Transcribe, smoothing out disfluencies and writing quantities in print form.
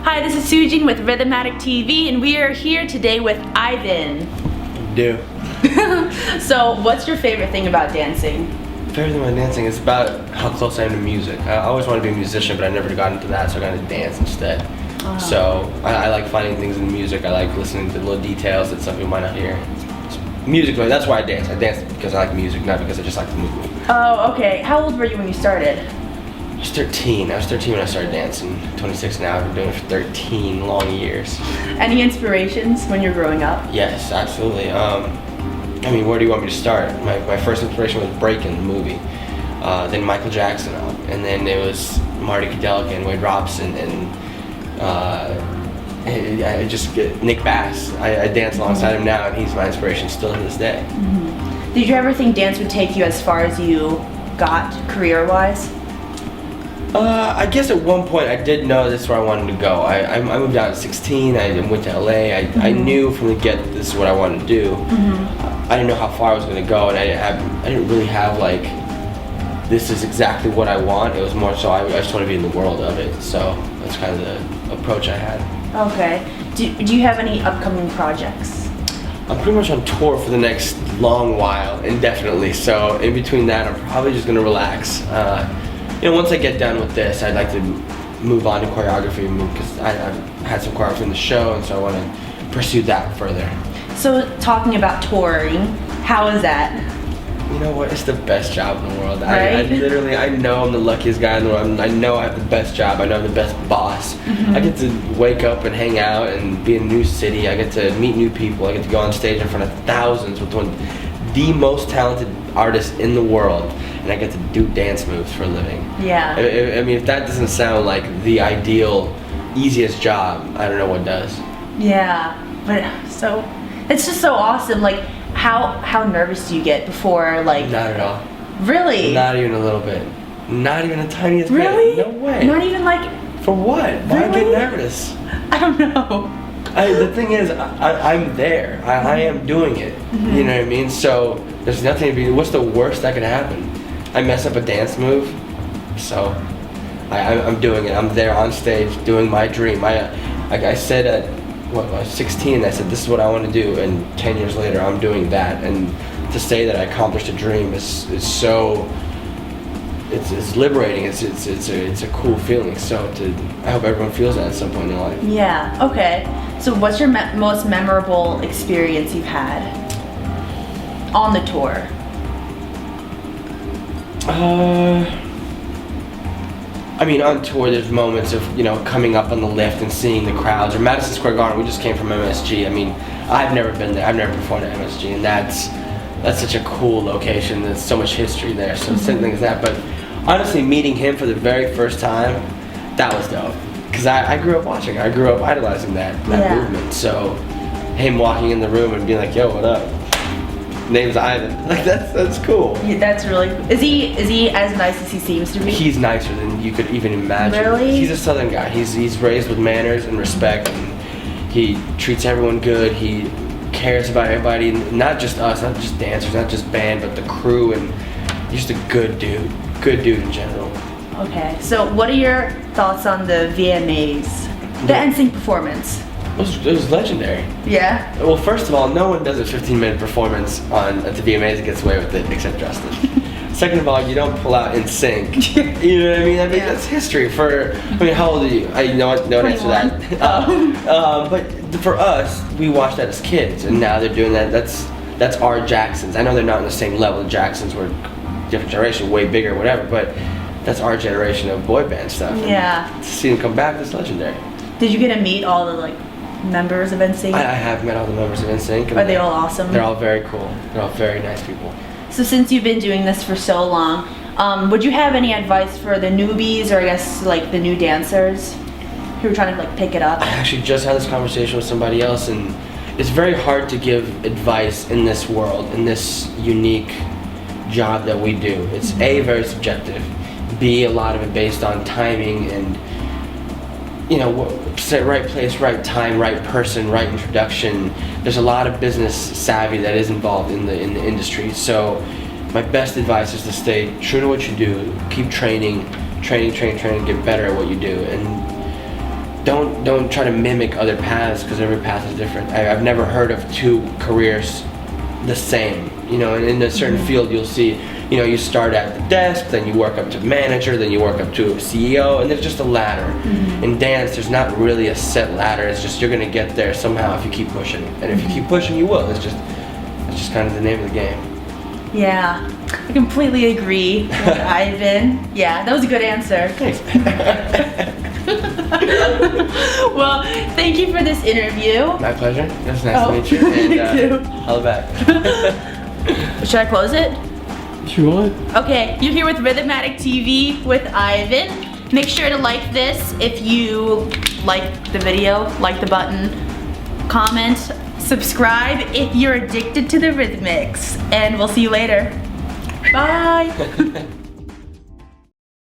Hi, this is Sugene with RhythmAddictTV, and we are here today with Ivan. Do. So, what's your favorite thing about dancing? Favorite thing about dancing is about how close I am to music. I always wanted to be a musician, but I never got into that, so I got into dance instead. So I like finding things in music. I like listening to little details that some people might not hear. Music, that's why I dance. I dance because I like music, not because I just like to move. Oh, okay. How old were you when you started? I was 13. I was 13 when I started dancing. 26 now. I've been doing it for 13 long years. Any inspirations when you're growing up? Yes, absolutely. I mean, where do you want me to start? My first inspiration was Breakin', the movie. Then Michael Jackson, and then it was Marty Kudelka and Wade Robson, and I just get Nick Bass. I dance alongside him now, and he's my inspiration still to this day. Mm-hmm. Did you ever think dance would take you as far as you got career-wise? I guess at one point I did know this is where I wanted to go. I moved out at 16. I went to LA. I knew from the get that this is what I wanted to do. I didn't know how far I was going to go, and I didn't really have like, this is exactly what I want. It was more so I just want to be in the world of it. So that's kind of the approach I had. Okay. Do you have any upcoming projects? I'm pretty much on tour for the next long while, indefinitely. So in between that, I'm probably just going to relax. Once I get done with this, I'd like to move on to choreography because I've had some choreography in the show, and so I want to pursue that further. So talking about touring, how is that? You know what? It's the best job in the world. Right? I know I'm the luckiest guy in the world. I know I have the best job. I know I'm the best boss. I get to wake up and hang out and be in a new city. I get to meet new people. I get to go on stage in front of thousands with the most talented artist in the world. And I get to do dance moves for a living. Yeah. I mean, if that doesn't sound like the ideal, easiest job, I don't know what does. Yeah, but so it's just so awesome. Like, how nervous do you get before, like? Not at all. Really? Not even a little bit. Not even a tiniest really? bit. No way. Not even like. For what? Why really? get nervous? I don't know. The thing is, I'm there. I am doing it. You know what I mean? So there's nothing to be. What's the worst that could happen? I mess up a dance move, so I'm doing it. I'm there on stage doing my dream. I said at I was 16, I said this is what I want to do, and 10 years later I'm doing that. And to say that I accomplished a dream is so it's liberating. It's a cool feeling. So I hope everyone feels that at some point in their life. Yeah. Okay. So what's your most memorable experience you've had on the tour? I mean, on tour, there's moments of, coming up on the lift and seeing the crowds. Or Madison Square Garden, we just came from MSG. I mean, I've never been there. I've never performed at MSG, and that's such a cool location. There's so much history there, so same thing as that. But honestly, meeting him for the very first time, that was dope. Because I grew up watching. I grew up idolizing that movement. So him walking in the room and being like, yo, what up? Name's Ivan. Like that's cool. Yeah, that's really cool. Is he as nice as he seems to be? He's nicer than you could even imagine. Really? He's a Southern guy. He's raised with manners and respect, and he treats everyone good. He cares about everybody, not just us, not just dancers, not just band, but the crew, and he's just a good dude. Good dude in general. Okay. So what are your thoughts on the VMAs? The NSync performance? It was legendary. Yeah? Well, first of all, no one does a 15-minute performance at the VMAs and gets away with it except Justin. Second of all, you don't pull out NSync. You know what I mean? That's history how old are you? No one answer that. But for us, we watched that as kids, and now they're doing that. That's our Jacksons. I know they're not on the same level. The Jacksons were different generation, way bigger, whatever, but that's our generation of boy band stuff. Yeah. To see them come back, that's legendary. Did you get to meet all the members of NSync? I have met all the members of NSync. Are they all awesome? They're all very cool. They're all very nice people. So since you've been doing this for so long, would you have any advice for the newbies, or I guess the new dancers who are trying to pick it up? I actually just had this conversation with somebody else, and it's very hard to give advice in this world, in this unique job that we do. It's A, very subjective, B, a lot of it based on timing and right place, right time, right person, right introduction. There's a lot of business savvy that is involved in the industry. So my best advice is to stay true to what you do. Keep training, get better at what you do. And don't try to mimic other paths, because every path is different. I've never heard of two careers the same. You know, and in a certain field you'll see, you know, you start at the desk, then you work up to manager, then you work up to CEO, and there's just a ladder. In dance, there's not really a set ladder. It's just you're gonna get there somehow if you keep pushing, and if you keep pushing, you will. It's just kind of the name of the game. Yeah, I completely agree with Ivan. Yeah, that was a good answer. Thanks. Well, thank you for this interview. My pleasure. It was nice to meet you. And You too. I'll back. Should I close it? If you want. Okay, you're here with RhythmAddictTV with Ivan. Make sure to like this if you like the video, like the button, comment, subscribe if you're addicted to the Rhythmics, and we'll see you later. Bye.